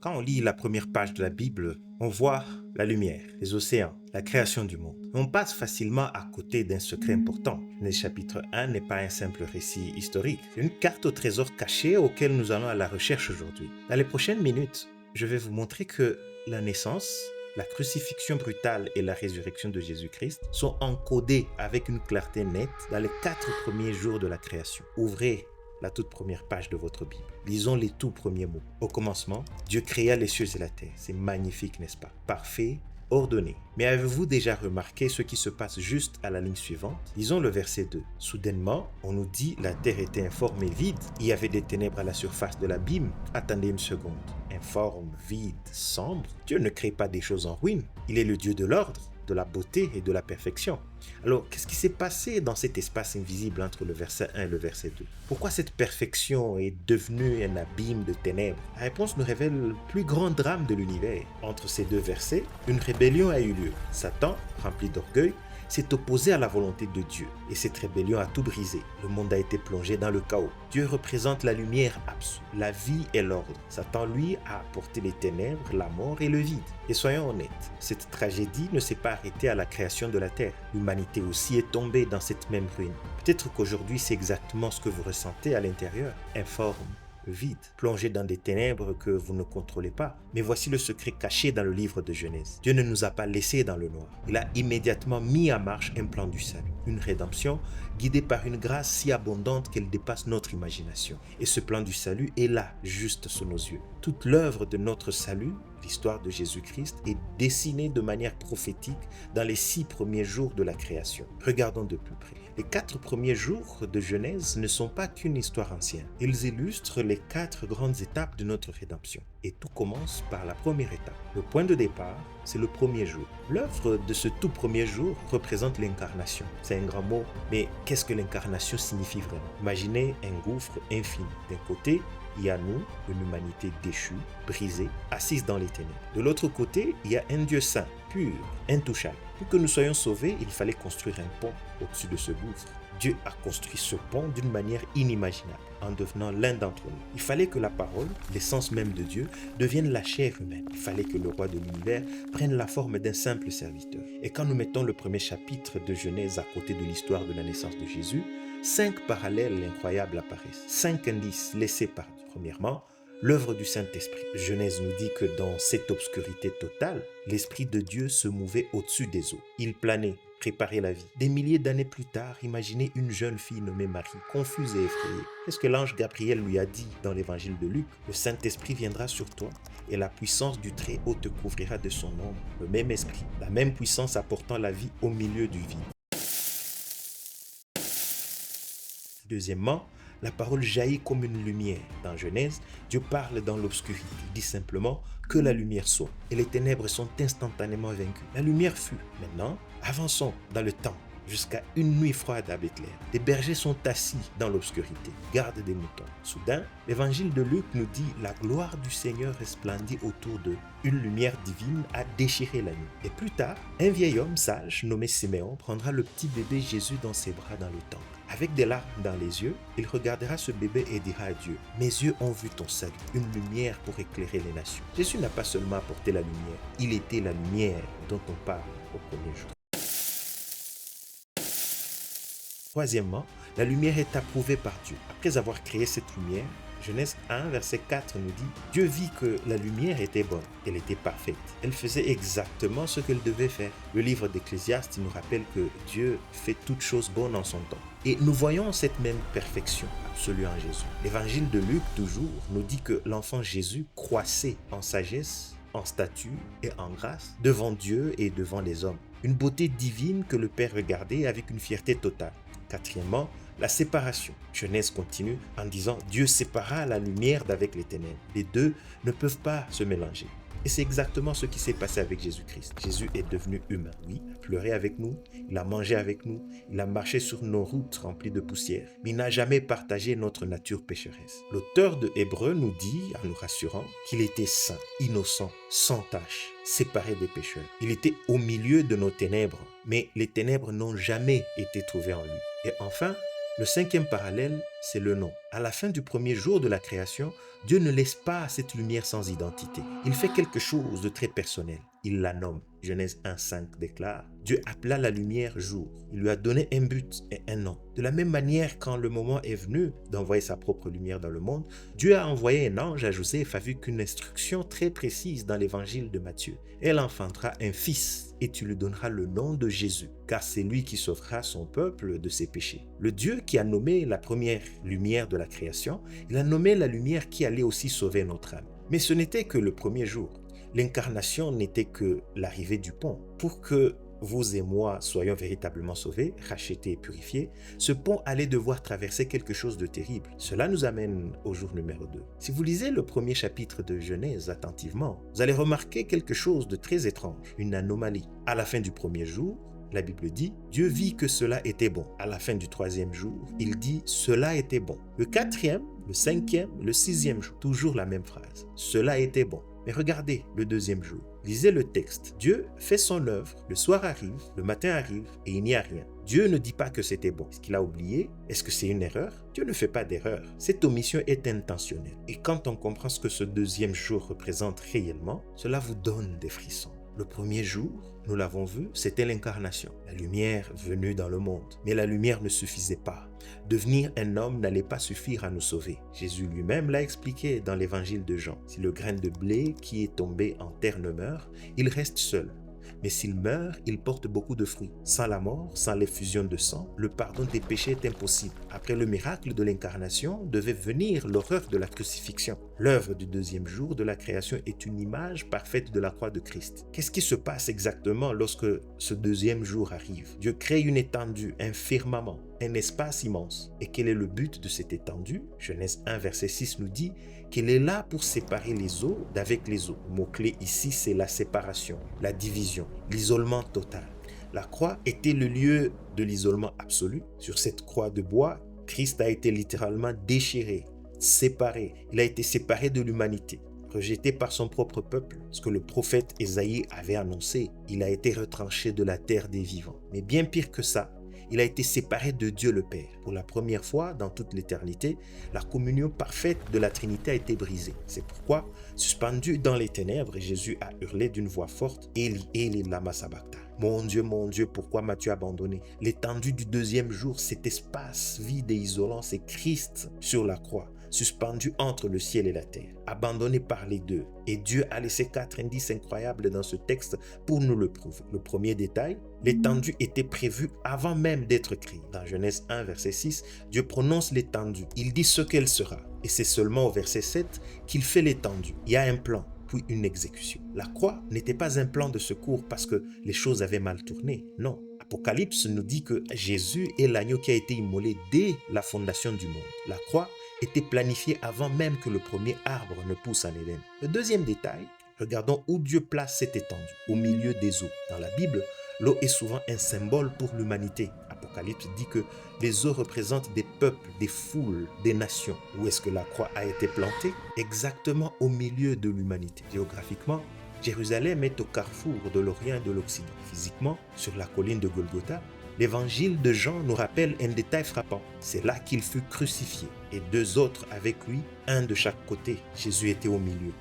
Quand on lit la première page de la Bible, on voit la lumière, les océans, la création du monde. On passe facilement à côté d'un secret important. Genèse chapitre 1 n'est pas un simple récit historique. C'est une carte au trésor caché auquel nous allons à la recherche aujourd'hui. Dans les prochaines minutes, je vais vous montrer que la naissance, la crucifixion brutale et la résurrection de Jésus-Christ sont encodées avec une clarté nette dans les 4 premiers jours de la création. Ouvrez la toute première page de votre Bible. Lisons les tout premiers mots. Au commencement, Dieu créa les cieux et la terre. C'est magnifique, n'est-ce pas? Parfait, ordonné. Mais avez-vous déjà remarqué ce qui se passe juste à la ligne suivante? Lisons le verset 2. Soudainement, on nous dit la terre était informe et vide. Il y avait des ténèbres à la surface de l'abîme. Attendez une seconde. Informe, vide, sombre. Dieu ne crée pas des choses en ruine. Il est le Dieu de l'ordre, de la beauté et de la perfection. Alors, qu'est-ce qui s'est passé dans cet espace invisible entre le verset 1 et le verset 2? Pourquoi cette perfection est devenue un abîme de ténèbres? La réponse nous révèle le plus grand drame de l'univers. Entre ces deux versets, une rébellion a eu lieu. Satan, rempli d'orgueil, s'est opposé à la volonté de Dieu et cette rébellion a tout brisé. Le monde a été plongé dans le chaos. Dieu représente la lumière absolue, la vie et l'ordre. Satan, lui, a apporté les ténèbres, la mort et le vide. Et soyons honnêtes, cette tragédie ne s'est pas arrêtée à la création de la terre. L'humanité aussi est tombée dans cette même ruine. Peut-être qu'aujourd'hui, c'est exactement ce que vous ressentez à l'intérieur. Informe, vide, plongé dans des ténèbres que vous ne contrôlez pas. Mais voici le secret caché dans le livre de Genèse. Dieu ne nous a pas laissés dans le noir. Il a immédiatement mis en marche un plan du salut, une rédemption guidée par une grâce si abondante qu'elle dépasse notre imagination. Et ce plan du salut est là, juste sous nos yeux. Toute l'œuvre de notre salut, l'histoire de Jésus-Christ, est dessinée de manière prophétique dans les 6 premiers jours de la création. Regardons de plus près. Les 4 premiers jours de Genèse ne sont pas qu'une histoire ancienne. Ils illustrent les 4 grandes étapes de notre rédemption. Et tout commence par la première étape. Le point de départ, c'est le premier jour. L'œuvre de ce tout premier jour représente l'incarnation. C'est un grand mot, mais qu'est-ce que l'incarnation signifie vraiment? Imaginez un gouffre infini. D'un côté, il y a nous, une humanité déchue, brisée, assise dans les ténèbres. De l'autre côté, il y a un Dieu saint, pur, intouchable. Pour que nous soyons sauvés, il fallait construire un pont au-dessus de ce gouffre. Dieu a construit ce pont d'une manière inimaginable, en devenant l'un d'entre nous. Il fallait que la parole, l'essence même de Dieu, devienne la chair humaine. Il fallait que le roi de l'univers prenne la forme d'un simple serviteur. Et quand nous mettons le premier chapitre de Genèse à côté de l'histoire de la naissance de Jésus, 5 parallèles incroyables apparaissent. 5 indices laissés par Dieu. Premièrement, l'œuvre du Saint-Esprit. Genèse nous dit que dans cette obscurité totale, l'Esprit de Dieu se mouvait au-dessus des eaux. Il planait, préparait la vie. Des milliers d'années plus tard, imaginez une jeune fille nommée Marie, confuse et effrayée. Qu'est-ce que l'ange Gabriel lui a dit dans l'évangile de Luc? Le Saint-Esprit viendra sur toi et la puissance du Très-Haut te couvrira de son ombre. Le même esprit, la même puissance apportant la vie au milieu du vide. Deuxièmement, la parole jaillit comme une lumière. Dans Genèse, Dieu parle dans l'obscurité. Il dit simplement que la lumière soit. Et les ténèbres sont instantanément vaincues. La lumière fut. Maintenant, avançons dans le temps jusqu'à une nuit froide à Bethléem. Les bergers sont assis dans l'obscurité, gardent des moutons. Soudain, l'évangile de Luc nous dit la gloire du Seigneur resplendit autour d'eux. Une lumière divine a déchiré la nuit. Et plus tard, un vieil homme sage nommé Siméon prendra le petit bébé Jésus dans ses bras dans le temple. Avec des larmes dans les yeux, il regardera ce bébé et dira à Dieu, « Mes yeux ont vu ton salut, une lumière pour éclairer les nations. » Jésus n'a pas seulement apporté la lumière, il était la lumière dont on parle au premier jour. Troisièmement, la lumière est approuvée par Dieu. Après avoir créé cette lumière, Genèse 1, verset 4 nous dit « Dieu vit que la lumière était bonne, elle était parfaite. Elle faisait exactement ce qu'elle devait faire. » Le livre d'Ecclésiaste nous rappelle que Dieu fait toutes choses bonnes en son temps. Et nous voyons cette même perfection absolue en Jésus. L'évangile de Luc, toujours, nous dit que l'enfant Jésus croissait en sagesse, en statut et en grâce devant Dieu et devant les hommes. Une beauté divine que le Père regardait avec une fierté totale. Quatrièmement, la séparation. Genèse continue en disant « Dieu sépara la lumière d'avec les ténèbres. Les deux ne peuvent pas se mélanger. » Et c'est exactement ce qui s'est passé avec Jésus-Christ. Jésus est devenu humain. Oui, il a pleuré avec nous, il a mangé avec nous, il a marché sur nos routes remplies de poussière, mais il n'a jamais partagé notre nature pécheresse. L'auteur de Hébreux nous dit, en nous rassurant, qu'il était saint, innocent, sans tache, séparé des pécheurs. Il était au milieu de nos ténèbres, mais les ténèbres n'ont jamais été trouvées en lui. Et enfin, Le cinquième parallèle, c'est le nom. À la fin du premier jour de la création, Dieu ne laisse pas cette lumière sans identité. Il fait quelque chose de très personnel. Il la nomme. Genèse 1,5 déclare: Dieu appela la lumière jour. Il lui a donné un but et un nom. De la même manière, quand le moment est venu d'envoyer sa propre lumière dans le monde, Dieu a envoyé un ange à Joseph avec une instruction très précise dans l'évangile de Matthieu. Elle enfantera un fils et tu lui donneras le nom de Jésus, car c'est lui qui sauvera son peuple de ses péchés. Le Dieu qui a nommé la première lumière de la création, il a nommé la lumière qui allait aussi sauver notre âme. Mais ce n'était que le premier jour. L'incarnation n'était que l'arrivée du pont. Pour que vous et moi soyons véritablement sauvés, rachetés et purifiés, ce pont allait devoir traverser quelque chose de terrible. Cela nous amène au jour numéro 2. Si vous lisez le premier chapitre de Genèse attentivement, vous allez remarquer quelque chose de très étrange, une anomalie. À la fin du premier jour, la Bible dit, Dieu vit que cela était bon. À la fin du troisième jour, il dit, cela était bon. Le quatrième, le cinquième, le sixième jour, toujours la même phrase. Cela était bon. Mais regardez le deuxième jour. Lisez le texte. Dieu fait son œuvre, le soir arrive, le matin arrive et il n'y a rien. Dieu ne dit pas que c'était bon. Est-ce qu'il a oublié? Est-ce que c'est une erreur? Dieu ne fait pas d'erreur. Cette omission est intentionnelle. Et quand on comprend ce que ce deuxième jour représente réellement, cela vous donne des frissons. Le premier jour, nous l'avons vu, c'était l'incarnation, la lumière venue dans le monde. Mais la lumière ne suffisait pas. Devenir un homme n'allait pas suffire à nous sauver. Jésus lui-même l'a expliqué dans l'évangile de Jean. Si le grain de blé qui est tombé en terre ne meurt, il reste seul. Mais s'il meurt, il porte beaucoup de fruits. Sans la mort, sans l'effusion de sang, le pardon des péchés est impossible. Après le miracle de l'incarnation, devait venir l'horreur de la crucifixion. L'œuvre du deuxième jour de la création est une image parfaite de la croix de Christ. Qu'est-ce qui se passe exactement lorsque ce deuxième jour arrive? Dieu crée une étendue, un firmament, un espace immense. Et quel est le but de cette étendue? Genèse 1, verset 6 nous dit qu'elle est là pour séparer les eaux d'avec les eaux. Le mot-clé ici, c'est la séparation, la division, l'isolement total. La croix était le lieu de l'isolement absolu. Sur cette croix de bois, Christ a été littéralement déchiré, séparé. Il a été séparé de l'humanité, rejeté par son propre peuple. Ce que le prophète Ésaïe avait annoncé, il a été retranché de la terre des vivants. Mais bien pire que ça, il a été séparé de Dieu le Père. Pour la première fois dans toute l'éternité, la communion parfaite de la Trinité a été brisée. C'est pourquoi, suspendu dans les ténèbres, Jésus a hurlé d'une voix forte, Eli, Eli, lama sabachthani. Mon Dieu, pourquoi m'as-tu abandonné? L'étendue du deuxième jour, cet espace vide et isolant, c'est Christ sur la croix, suspendu entre le ciel et la terre, abandonné par les deux. Et Dieu a laissé 4 indices incroyables dans ce texte pour nous le prouver. Le premier détail, l'étendue était prévue avant même d'être créée. Dans Genèse 1, verset 6, Dieu prononce l'étendue. Il dit ce qu'elle sera. Et c'est seulement au verset 7 qu'il fait l'étendue. Il y a un plan, puis une exécution. La croix n'était pas un plan de secours parce que les choses avaient mal tourné. Non. Apocalypse nous dit que Jésus est l'agneau qui a été immolé dès la fondation du monde. La croix était planifiée avant même que le premier arbre ne pousse en Éden. Le deuxième détail, regardons où Dieu place cette étendue, au milieu des eaux. Dans la Bible, l'eau est souvent un symbole pour l'humanité. Apocalypse dit que les eaux représentent des peuples, des foules, des nations. Où est-ce que la croix a été plantée? Exactement au milieu de l'humanité. Géographiquement, Jérusalem est au carrefour de l'Orient et de l'Occident. Physiquement, sur la colline de Golgotha, l'évangile de Jean nous rappelle un détail frappant. C'est là qu'il fut crucifié et 2 autres avec lui, un de chaque côté. Jésus était au milieu.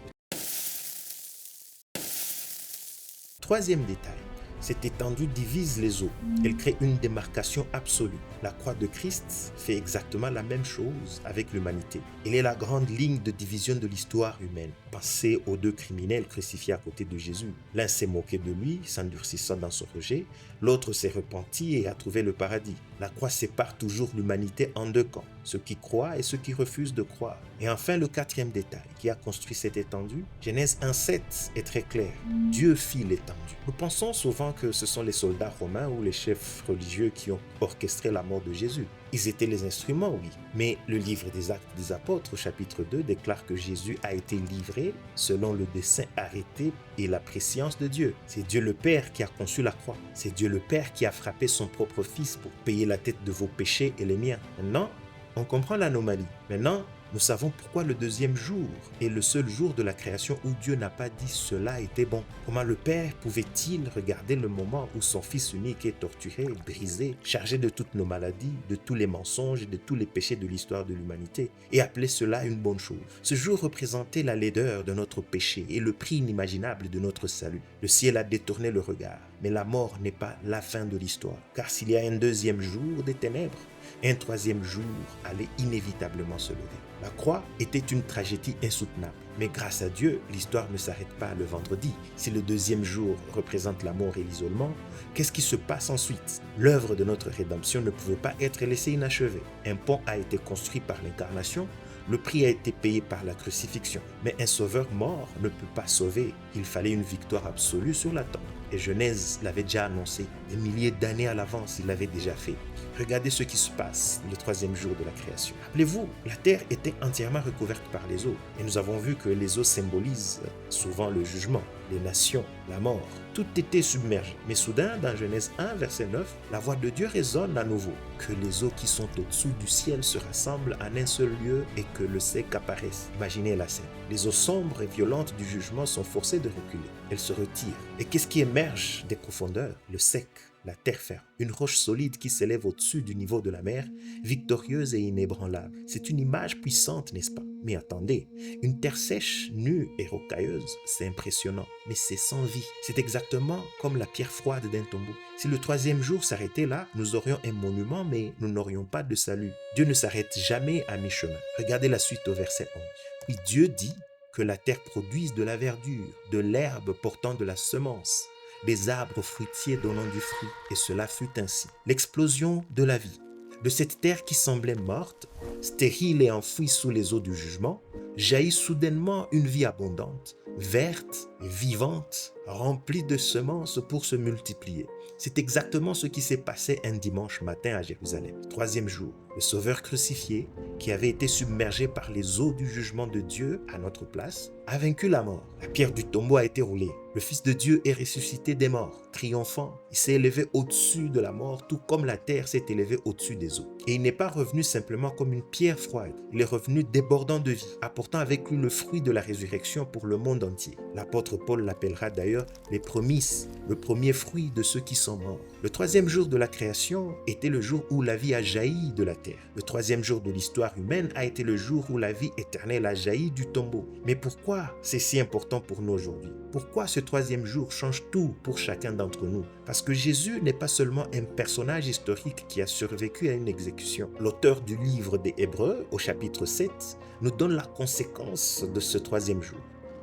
Troisième détail. Cette étendue divise les eaux. Elle crée une démarcation absolue. La croix de Christ fait exactement la même chose avec l'humanité. Elle est la grande ligne de division de l'histoire humaine. Pensez aux 2 criminels crucifiés à côté de Jésus. L'un s'est moqué de lui, s'endurcissant dans son rejet. L'autre s'est repenti et a trouvé le paradis. La croix sépare toujours l'humanité en 2 camps, ceux qui croient et ceux qui refusent de croire. Et enfin, le 4e détail qui a construit cette étendue, Genèse 1,7 est très clair. Dieu fit l'étendue. Nous pensons souvent que ce sont les soldats romains ou les chefs religieux qui ont orchestré la mort de Jésus. Ils étaient les instruments, oui. Mais le livre des Actes des Apôtres, chapitre 2, déclare que Jésus a été livré selon le dessein arrêté et la prescience de Dieu. C'est Dieu le Père qui a conçu la croix. C'est Dieu le Père qui a frappé son propre Fils pour payer la tête de vos péchés et les miens. Maintenant, on comprend l'anomalie. Maintenant, Nous savons pourquoi le deuxième jour est le seul jour de la création où Dieu n'a pas dit cela était bon. Comment le Père pouvait-il regarder le moment où son Fils unique est torturé, brisé, chargé de toutes nos maladies, de tous les mensonges et de tous les péchés de l'histoire de l'humanité et appeler cela une bonne chose? Ce jour représentait la laideur de notre péché et le prix inimaginable de notre salut. Le ciel a détourné le regard, mais la mort n'est pas la fin de l'histoire, car s'il y a un deuxième jour des ténèbres, un troisième jour allait inévitablement se lever. La croix était une tragédie insoutenable, mais grâce à Dieu, l'histoire ne s'arrête pas le vendredi. Si le deuxième jour représente la mort et l'isolement, qu'est-ce qui se passe ensuite? L'œuvre de notre rédemption ne pouvait pas être laissée inachevée. Un pont a été construit par l'incarnation, le prix a été payé par la crucifixion, mais un sauveur mort ne peut pas sauver. Il fallait une victoire absolue sur la tombe. Et Genèse l'avait déjà annoncé. Des milliers d'années à l'avance, il l'avait déjà fait. Regardez ce qui se passe le troisième jour de la création. Rappelez-vous, la terre était entièrement recouverte par les eaux. Et nous avons vu que les eaux symbolisent souvent le jugement, les nations, la mort. Tout était submergé. Mais soudain, dans Genèse 1, verset 9, la voix de Dieu résonne à nouveau. Que les eaux qui sont au-dessous du ciel se rassemblent en un seul lieu et que le sec apparaisse. Imaginez la scène. Les eaux sombres et violentes du jugement sont forcées de reculer. Elles se retirent. Et qu'est-ce qui émerge des profondeurs? Le sec. La terre ferme, une roche solide qui s'élève au-dessus du niveau de la mer, victorieuse et inébranlable. C'est une image puissante, n'est-ce pas? Mais attendez, une terre sèche, nue et rocailleuse, c'est impressionnant, mais c'est sans vie. C'est exactement comme la pierre froide d'un tombeau. Si le troisième jour s'arrêtait là, nous aurions un monument, mais nous n'aurions pas de salut. Dieu ne s'arrête jamais à mi-chemin. Regardez la suite au verset 11. Puis Dieu dit que la terre produise de la verdure, de l'herbe portant de la semence, des arbres fruitiers donnant du fruit, et cela fut ainsi. L'explosion de la vie, de cette terre qui semblait morte, stérile et enfouie sous les eaux du jugement, jaillit soudainement une vie abondante, verte et vivante, remplie de semences pour se multiplier. C'est exactement ce qui s'est passé un dimanche matin à Jérusalem. Troisième jour, le Sauveur crucifié, qui avait été submergé par les eaux du jugement de Dieu à notre place, a vaincu la mort. La pierre du tombeau a été roulée. Le Fils de Dieu est ressuscité des morts, triomphant. Il s'est élevé au-dessus de la mort, tout comme la terre s'est élevée au-dessus des eaux. Et il n'est pas revenu simplement comme une pierre froide. Il est revenu débordant de vie, apportant avec lui le fruit de la résurrection pour le monde entier. L'apôtre Paul l'appellera d'ailleurs les prémices, le premier fruit de ceux qui sont morts. Le troisième jour de la création était le jour où la vie a jailli de la terre. Le troisième jour de l'histoire humaine a été le jour où la vie éternelle a jailli du tombeau. Mais pourquoi c'est si important pour nous aujourd'hui? Pourquoi ce troisième jour change tout pour chacun d'entre nous? Parce que Jésus n'est pas seulement un personnage historique qui a survécu à une exécution. L'auteur du livre des Hébreux, au chapitre 7, nous donne la conséquence de ce troisième jour.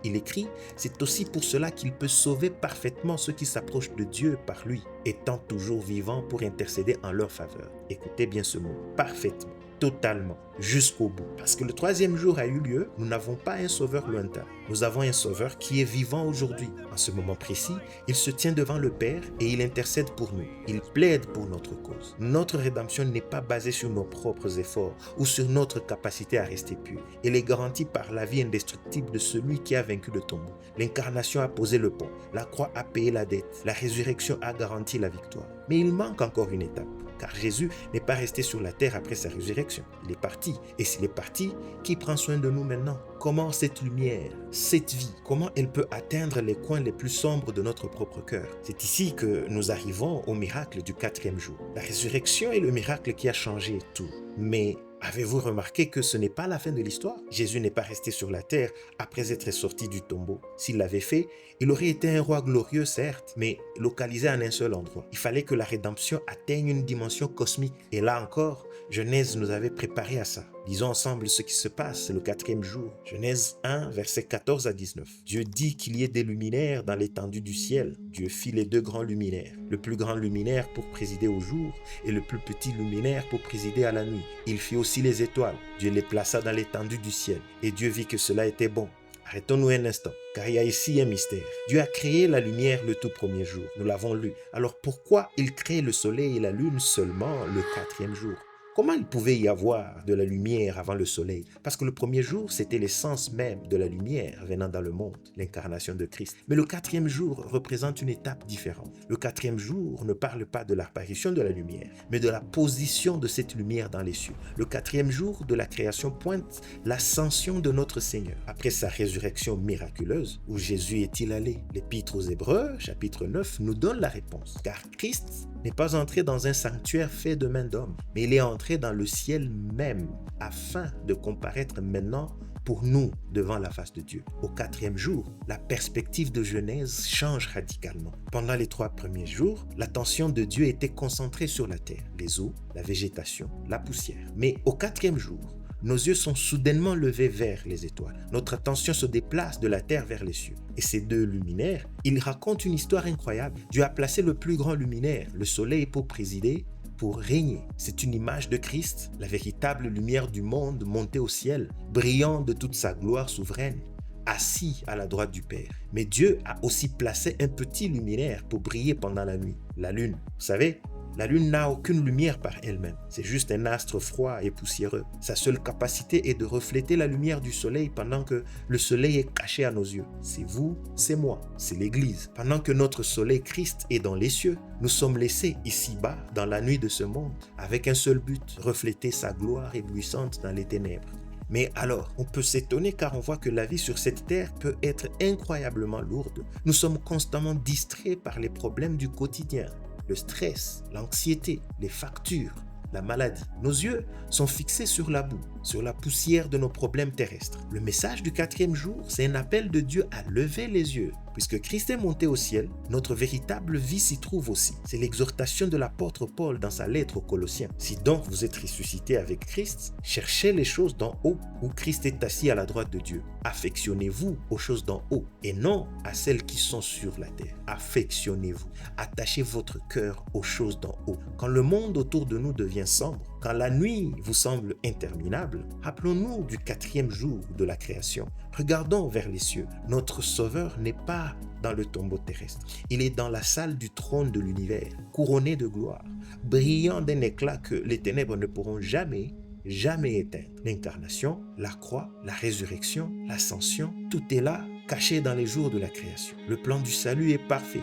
Il écrit, c'est aussi pour cela qu'il peut sauver parfaitement ceux qui s'approchent de Dieu par lui, étant toujours vivant pour intercéder en leur faveur. Écoutez bien ce mot, parfaitement, totalement, jusqu'au bout. Parce que le troisième jour a eu lieu, nous n'avons pas un sauveur lointain. Nous avons un sauveur qui est vivant aujourd'hui. En ce moment précis, il se tient devant le Père et il intercède pour nous. Il plaide pour notre cause. Notre rédemption n'est pas basée sur nos propres efforts ou sur notre capacité à rester pur. Elle est garantie par la vie indestructible de celui qui a vaincu le tombeau. L'incarnation a posé le pont. La croix a payé la dette. La résurrection a garanti la victoire. Mais il manque encore une étape. Car Jésus n'est pas resté sur la terre après sa résurrection. Il est parti. Et s'il est parti, qui prend soin de nous maintenant? Comment cette lumière, cette vie, comment elle peut atteindre les coins les plus sombres de notre propre cœur? C'est ici que nous arrivons au miracle du quatrième jour. La résurrection est le miracle qui a changé tout. Mais avez-vous remarqué que ce n'est pas la fin de l'histoire? Jésus n'est pas resté sur la terre après être sorti du tombeau. S'il l'avait fait, il aurait été un roi glorieux, certes, mais localisé en un seul endroit. Il fallait que la rédemption atteigne une dimension cosmique. Et là encore, Genèse nous avait préparé à ça. Lisons ensemble ce qui se passe le quatrième jour. Genèse 1, versets 14 à 19. Dieu dit qu'il y ait des luminaires dans l'étendue du ciel. Dieu fit les deux grands luminaires. Le plus grand luminaire pour présider au jour et le plus petit luminaire pour présider à la nuit. Il fit aussi les étoiles. Dieu les plaça dans l'étendue du ciel. Et Dieu vit que cela était bon. Arrêtons-nous un instant, car il y a ici un mystère. Dieu a créé la lumière le tout premier jour. Nous l'avons lu. Alors pourquoi il crée le soleil et la lune seulement le quatrième jour? Comment il pouvait y avoir de la lumière avant le soleil? Parce que le premier jour, c'était l'essence même de la lumière venant dans le monde, l'incarnation de Christ. Mais le quatrième jour représente une étape différente. Le quatrième jour ne parle pas de l'apparition de la lumière, mais de la position de cette lumière dans les cieux. Le quatrième jour de la création pointe l'ascension de notre Seigneur. Après sa résurrection miraculeuse, où Jésus est-il allé? L'Épître aux Hébreux, chapitre 9, nous donne la réponse. Car Christ n'est pas entré dans un sanctuaire fait de main d'homme, mais il est entré dans le ciel même afin de comparaître maintenant pour nous devant la face de Dieu. Au quatrième jour, la perspective de Genèse change radicalement. Pendant les 3 premiers jours, l'attention de Dieu était concentrée sur la terre, les eaux, la végétation, la poussière. Mais au quatrième jour, nos yeux sont soudainement levés vers les étoiles. Notre attention se déplace de la terre vers les cieux. Et ces 2 luminaires, ils racontent une histoire incroyable. Dieu a placé le plus grand luminaire, le soleil, pour présider, pour régner. C'est une image de Christ, la véritable lumière du monde montée au ciel, brillant de toute sa gloire souveraine, assis à la droite du Père. Mais Dieu a aussi placé un petit luminaire pour briller pendant la nuit, la lune. Vous savez, la lune n'a aucune lumière par elle-même. C'est juste un astre froid et poussiéreux. Sa seule capacité est de refléter la lumière du soleil pendant que le soleil est caché à nos yeux. C'est vous, c'est moi, c'est l'Église. Pendant que notre soleil Christ est dans les cieux, nous sommes laissés ici-bas dans la nuit de ce monde avec un seul but, refléter sa gloire éblouissante dans les ténèbres. Mais alors, on peut s'étonner car on voit que la vie sur cette terre peut être incroyablement lourde. Nous sommes constamment distraits par les problèmes du quotidien. Le stress, l'anxiété, les factures, la maladie. Nos yeux sont fixés sur la boue, sur la poussière de nos problèmes terrestres. Le message du 4e jour, c'est un appel de Dieu à lever les yeux. Puisque Christ est monté au ciel, notre véritable vie s'y trouve aussi. C'est l'exhortation de l'apôtre Paul dans sa lettre aux Colossiens. Si donc vous êtes ressuscités avec Christ, cherchez les choses d'en haut, où Christ est assis à la droite de Dieu. Affectionnez-vous aux choses d'en haut, et non à celles qui sont sur la terre. Affectionnez-vous. Attachez votre cœur aux choses d'en haut. Quand le monde autour de nous devient sombre, quand la nuit vous semble interminable, rappelons-nous du 4e jour de la création. Regardons vers les cieux. Notre Sauveur n'est pas dans le tombeau terrestre. Il est dans la salle du trône de l'univers, couronné de gloire, brillant d'un éclat que les ténèbres ne pourront jamais éteindre. L'incarnation, la croix, la résurrection, l'ascension, tout est là, caché dans les jours de la création. Le plan du salut est parfait.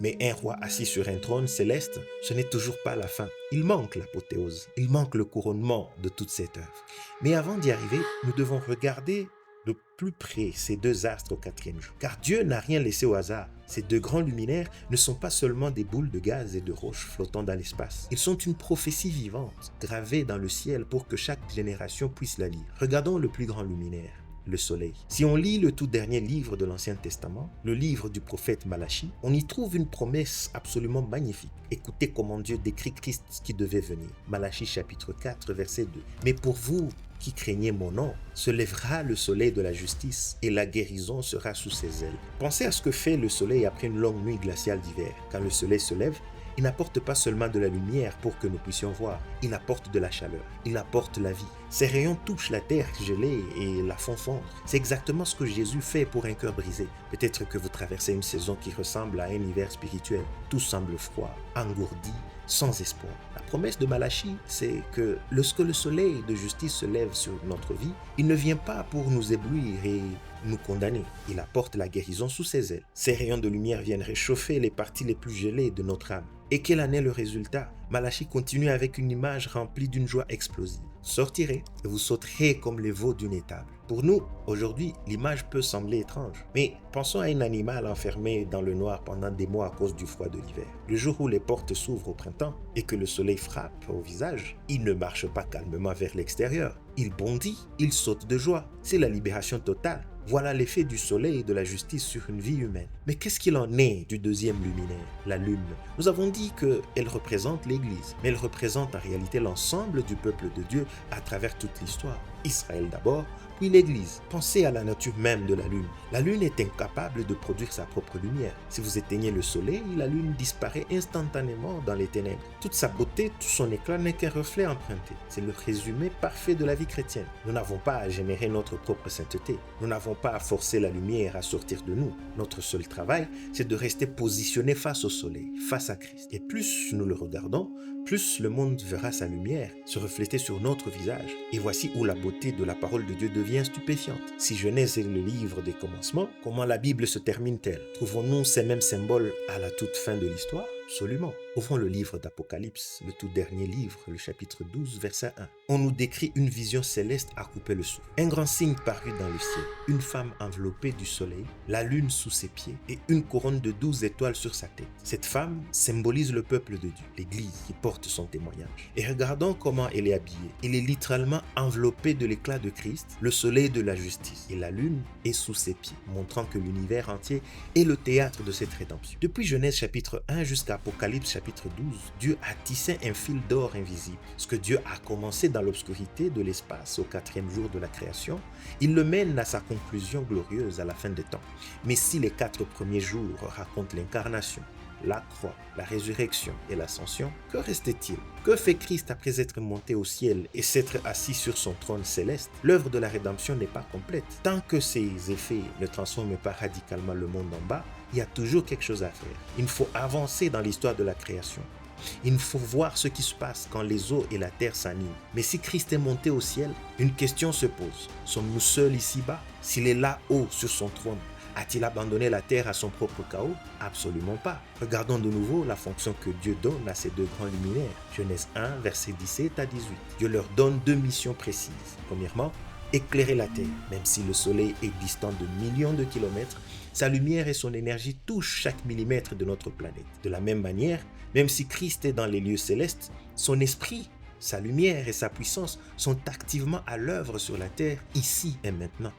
Mais un roi assis sur un trône céleste, ce n'est toujours pas la fin. Il manque l'apothéose, il manque le couronnement de toute cette œuvre. Mais avant d'y arriver, nous devons regarder de plus près ces 2 astres au 4e jour. Car Dieu n'a rien laissé au hasard. Ces 2 grands luminaires ne sont pas seulement des boules de gaz et de roches flottant dans l'espace. Ils sont une prophétie vivante, gravée dans le ciel pour que chaque génération puisse la lire. Regardons le plus grand luminaire, le soleil. Si on lit le tout dernier livre de l'Ancien Testament, le livre du prophète Malachie, on y trouve une promesse absolument magnifique. Écoutez comment Dieu décrit Christ qui devait venir. Malachie chapitre 4, verset 2. Mais pour vous qui craignez mon nom, se lèvera le soleil de la justice et la guérison sera sous ses ailes. Pensez à ce que fait le soleil après une longue nuit glaciale d'hiver. Quand le soleil se lève, il n'apporte pas seulement de la lumière pour que nous puissions voir, il apporte de la chaleur, il apporte la vie. Ses rayons touchent la terre gelée et la font fondre. C'est exactement ce que Jésus fait pour un cœur brisé. Peut-être que vous traversez une saison qui ressemble à un hiver spirituel. Tout semble froid, engourdi, sans espoir. La promesse de Malachie, c'est que lorsque le soleil de justice se lève sur notre vie, il ne vient pas pour nous éblouir et nous condamner. Il apporte la guérison sous ses ailes. Ces rayons de lumière viennent réchauffer les parties les plus gelées de notre âme. Et quel en est le résultat? Malachie continue avec une image remplie d'une joie explosive. Sortirez et vous sauterez comme les veaux d'une étable. Pour nous, aujourd'hui, l'image peut sembler étrange. Mais pensons à un animal enfermé dans le noir pendant des mois à cause du froid de l'hiver. Le jour où les portes s'ouvrent au printemps et que le soleil frappe au visage, il ne marche pas calmement vers l'extérieur. Il bondit, il saute de joie. C'est la libération totale. Voilà l'effet du soleil et de la justice sur une vie humaine. Mais qu'est-ce qu'il en est du 2e luminaire, la lune? Nous avons dit qu'elle représente l'Église, mais elle représente en réalité l'ensemble du peuple de Dieu à travers toute l'histoire. Israël d'abord, puis l'Église. Pensez à la nature même de la Lune. La Lune est incapable de produire sa propre lumière. Si vous éteignez le Soleil, la Lune disparaît instantanément dans les ténèbres. Toute sa beauté, tout son éclat n'est qu'un reflet emprunté. C'est le résumé parfait de la vie chrétienne. Nous n'avons pas à générer notre propre sainteté. Nous n'avons pas à forcer la lumière à sortir de nous. Notre seul travail, c'est de rester positionné face au Soleil, face à Christ. Et plus nous le regardons, plus le monde verra sa lumière se refléter sur notre visage. Et voici où la beauté de la parole de Dieu devient stupéfiante. Si Genèse est le livre des commencements, comment la Bible se termine-t-elle? Trouvons-nous ces mêmes symboles à la toute fin de l'histoire? Absolument. Ouvrons le livre d'Apocalypse, le tout dernier livre, le chapitre 12, verset 1. On nous décrit une vision céleste à couper le souffle. Un grand signe parut dans le ciel, une femme enveloppée du soleil, la lune sous ses pieds et une couronne de 12 étoiles sur sa tête. Cette femme symbolise le peuple de Dieu, l'Église qui porte son témoignage. Et regardons comment elle est habillée. Elle est littéralement enveloppée de l'éclat de Christ, le soleil de la justice. Et la lune est sous ses pieds, montrant que l'univers entier est le théâtre de cette rédemption. Depuis Genèse chapitre 1 jusqu'à Apocalypse chapitre 12, Dieu a tissé un fil d'or invisible. Ce que Dieu a commencé dans l'obscurité de l'espace au 4e jour de la création, il le mène à sa conclusion glorieuse à la fin des temps. Mais si les 4 premiers jours racontent l'incarnation, la croix, la résurrection et l'ascension, que restait-il? Que fait Christ après être monté au ciel et s'être assis sur son trône céleste? L'œuvre de la rédemption n'est pas complète. Tant que ces effets ne transforment pas radicalement le monde en bas, il y a toujours quelque chose à faire. Il faut avancer dans l'histoire de la création. Il faut voir ce qui se passe quand les eaux et la terre s'animent. Mais si Christ est monté au ciel, une question se pose. Sommes-nous seuls ici-bas? S'il est là-haut sur son trône, a-t-il abandonné la terre à son propre chaos? Absolument pas. Regardons de nouveau la fonction que Dieu donne à ces deux grands luminaires. Genèse 1, versets 17 à 18. Dieu leur donne 2 missions précises. Premièrement, éclairer la terre. Même si le soleil est distant de millions de kilomètres, sa lumière et son énergie touchent chaque millimètre de notre planète. De la même manière, même si Christ est dans les lieux célestes, son esprit, sa lumière et sa puissance sont activement à l'œuvre sur la terre, ici et maintenant.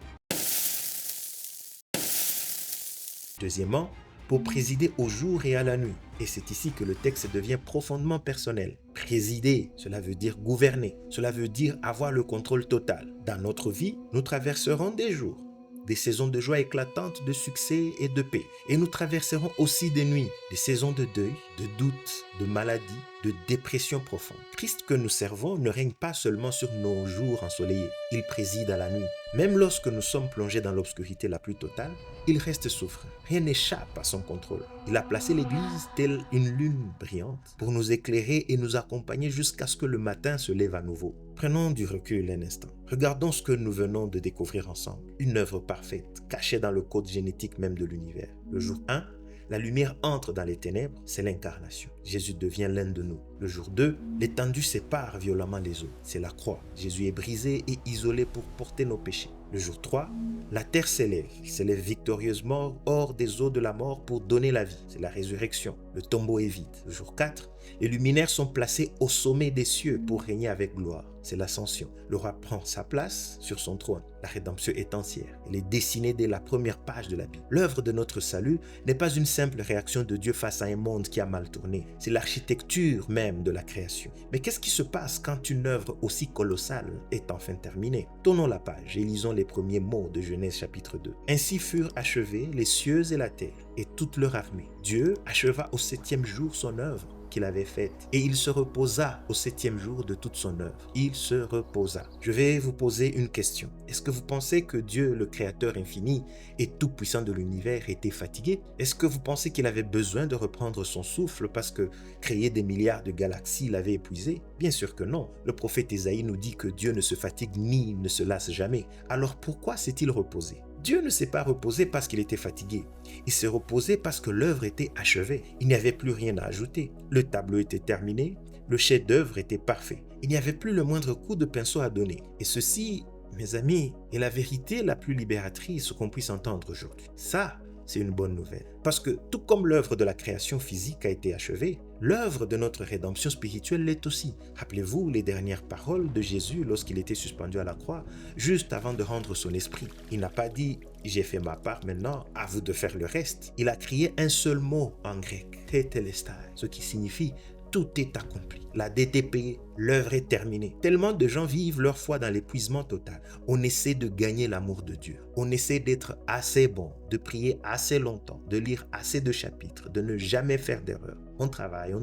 Deuxièmement, pour présider au jour et à la nuit. Et c'est ici que le texte devient profondément personnel. Présider, cela veut dire gouverner. Cela veut dire avoir le contrôle total. Dans notre vie, nous traverserons des jours, des saisons de joie éclatante, de succès et de paix. Et nous traverserons aussi des nuits, des saisons de deuil, de doute, de maladie, de dépression profonde. Christ que nous servons ne règne pas seulement sur nos jours ensoleillés, il préside à la nuit. Même lorsque nous sommes plongés dans l'obscurité la plus totale, il reste souverain. Rien n'échappe à son contrôle. Il a placé l'Église telle une lune brillante pour nous éclairer et nous accompagner jusqu'à ce que le matin se lève à nouveau. Prenons du recul un instant. Regardons ce que nous venons de découvrir ensemble. Une œuvre parfaite, cachée dans le code génétique même de l'univers. Le jour 1, la lumière entre dans les ténèbres, c'est l'incarnation. Jésus devient l'un de nous. Le jour 2, l'étendue sépare violemment les eaux. C'est la croix. Jésus est brisé et isolé pour porter nos péchés. Le jour 3, la terre s'élève. Il s'élève victorieusement hors des eaux de la mort pour donner la vie. C'est la résurrection. Le tombeau est vide. Le jour 4, les luminaires sont placés au sommet des cieux pour régner avec gloire. C'est l'ascension. Le roi prend sa place sur son trône. La rédemption est entière. Elle est dessinée dès la première page de la Bible. L'œuvre de notre salut n'est pas une simple réaction de Dieu face à un monde qui a mal tourné. C'est l'architecture même de la création. Mais qu'est-ce qui se passe quand une œuvre aussi colossale est enfin terminée? Tournons la page et lisons les premiers mots de Genèse chapitre 2. Ainsi furent achevés les cieux et la terre et toute leur armée. Dieu acheva au 7e jour son œuvre qu'il avait faite. Et il se reposa au 7e jour de toute son œuvre. Il se reposa. Je vais vous poser une question. Est-ce que vous pensez que Dieu, le Créateur infini et tout-puissant de l'univers, était fatigué? Est-ce que vous pensez qu'il avait besoin de reprendre son souffle parce que créer des milliards de galaxies l'avait épuisé? Bien sûr que non. Le prophète Ésaïe nous dit que Dieu ne se fatigue ni ne se lasse jamais. Alors pourquoi s'est-il reposé? Dieu ne s'est pas reposé parce qu'il était fatigué. Il s'est reposé parce que l'œuvre était achevée. Il n'y avait plus rien à ajouter. Le tableau était terminé. Le chef-d'œuvre était parfait. Il n'y avait plus le moindre coup de pinceau à donner. Et ceci, mes amis, est la vérité la plus libératrice qu'on puisse entendre aujourd'hui. Ça, c'est une bonne nouvelle. Parce que tout comme l'œuvre de la création physique a été achevée, l'œuvre de notre rédemption spirituelle l'est aussi. Rappelez-vous les dernières paroles de Jésus lorsqu'il était suspendu à la croix, juste avant de rendre son esprit. Il n'a pas dit « j'ai fait ma part maintenant, à vous de faire le reste ». Il a crié un seul mot en grec, « tetelestai », ce qui signifie tout est accompli. La dette est payée, l'œuvre est terminée. Tellement de gens vivent leur foi dans l'épuisement total. On essaie de gagner l'amour de Dieu. On essaie d'être assez bon, de prier assez longtemps, de lire assez de chapitres, de ne jamais faire d'erreur. On travaille,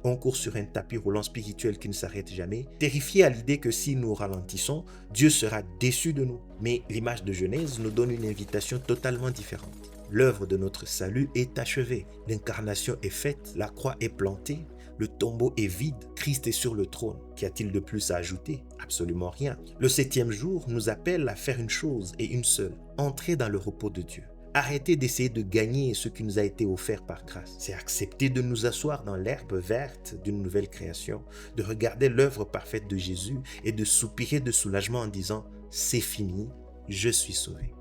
on court sur un tapis roulant spirituel qui ne s'arrête jamais, terrifié à l'idée que si nous ralentissons, Dieu sera déçu de nous. Mais l'image de Genèse nous donne une invitation totalement différente. L'œuvre de notre salut est achevée, l'incarnation est faite, la croix est plantée, le tombeau est vide, Christ est sur le trône. Qu'y a-t-il de plus à ajouter? Absolument rien. Le 7e jour nous appelle à faire une chose et une seule, entrer dans le repos de Dieu. Arrêtez d'essayer de gagner ce qui nous a été offert par grâce. C'est accepter de nous asseoir dans l'herbe verte d'une nouvelle création, de regarder l'œuvre parfaite de Jésus et de soupirer de soulagement en disant « c'est fini, je suis sauvé ».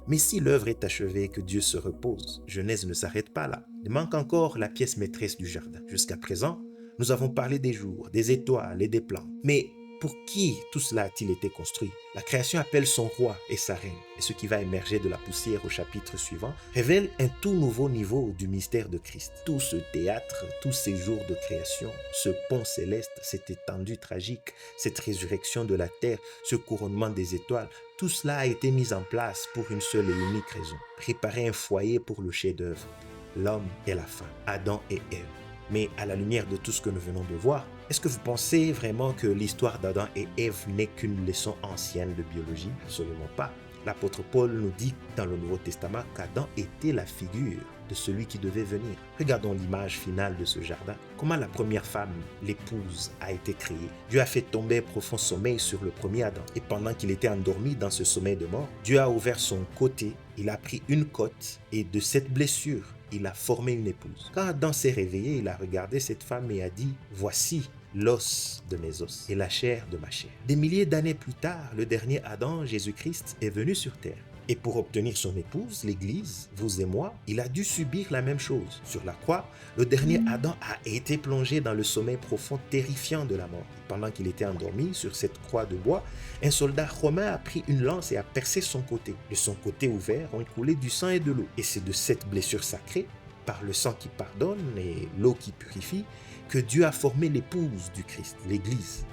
Mais si l'œuvre est achevée et que Dieu se repose, Genèse ne s'arrête pas là. Il manque encore la pièce maîtresse du jardin. Jusqu'à présent, nous avons parlé des jours, des étoiles et des plantes. Mais pour qui tout cela a-t-il été construit? La création appelle son roi et sa reine. Et ce qui va émerger de la poussière au chapitre suivant révèle un tout nouveau niveau du mystère de Christ. Tout ce théâtre, tous ces jours de création, ce pont céleste, cette étendue tragique, cette résurrection de la terre, ce couronnement des étoiles, tout cela a été mis en place pour une seule et unique raison. Préparer un foyer pour le chef-d'œuvre, l'homme et la femme, Adam et Ève. Mais à la lumière de tout ce que nous venons de voir, est-ce que vous pensez vraiment que l'histoire d'Adam et Ève n'est qu'une leçon ancienne de biologie? Absolument pas. L'apôtre Paul nous dit dans le Nouveau Testament qu'Adam était la figure de celui qui devait venir. Regardons l'image finale de ce jardin. Comment la première femme, l'épouse, a été créée. Dieu a fait tomber un profond sommeil sur le premier Adam. Et pendant qu'il était endormi dans ce sommeil de mort, Dieu a ouvert son côté, il a pris une côte et de cette blessure, il a formé une épouse. Quand Adam s'est réveillé, il a regardé cette femme et a dit « Voici l'os de mes os et la chair de ma chair ». Des milliers d'années plus tard, le dernier Adam, Jésus-Christ, est venu sur terre. Et pour obtenir son épouse, l'Église, vous et moi, il a dû subir la même chose. Sur la croix, le dernier Adam a été plongé dans le sommeil profond terrifiant de la mort. Pendant qu'il était endormi sur cette croix de bois, un soldat romain a pris une lance et a percé son côté. De son côté ouvert ont coulé du sang et de l'eau. Et c'est de cette blessure sacrée, par le sang qui pardonne et l'eau qui purifie, que Dieu a formé l'épouse du Christ, l'Église.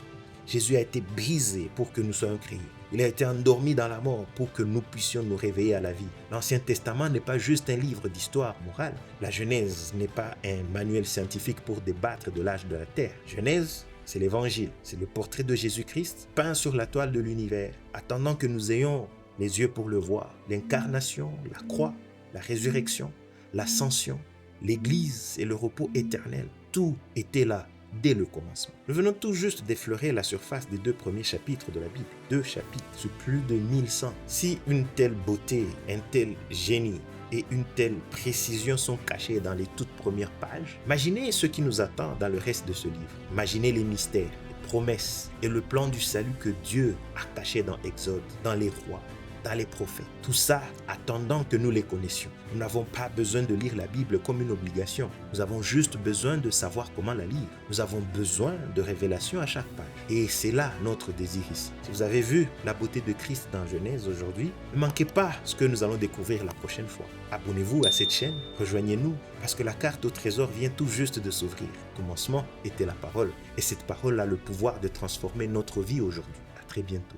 Jésus a été brisé pour que nous soyons créés. Il a été endormi dans la mort pour que nous puissions nous réveiller à la vie. L'Ancien Testament n'est pas juste un livre d'histoire morale. La Genèse n'est pas un manuel scientifique pour débattre de l'âge de la Terre. Genèse, c'est l'Évangile. C'est le portrait de Jésus-Christ peint sur la toile de l'univers, attendant que nous ayons les yeux pour le voir. L'incarnation, la croix, la résurrection, l'ascension, l'Église et le repos éternel. Tout était là dès le commencement. Nous venons tout juste d'effleurer la surface des 2 premiers chapitres de la Bible. 2 chapitres sur plus de 1100. Si une telle beauté, un tel génie et une telle précision sont cachés dans les toutes premières pages, imaginez ce qui nous attend dans le reste de ce livre. Imaginez les mystères, les promesses et le plan du salut que Dieu a caché dans Exode, dans les rois, dans les prophètes. Tout ça attendant que nous les connaissions. Nous n'avons pas besoin de lire la Bible comme une obligation. Nous avons juste besoin de savoir comment la lire. Nous avons besoin de révélations à chaque page. Et c'est là notre désir ici. Si vous avez vu la beauté de Christ dans Genèse aujourd'hui, ne manquez pas ce que nous allons découvrir la prochaine fois. Abonnez-vous à cette chaîne, rejoignez-nous, parce que la carte au trésor vient tout juste de s'ouvrir. Au commencement était la parole. Et cette parole a le pouvoir de transformer notre vie aujourd'hui. À très bientôt.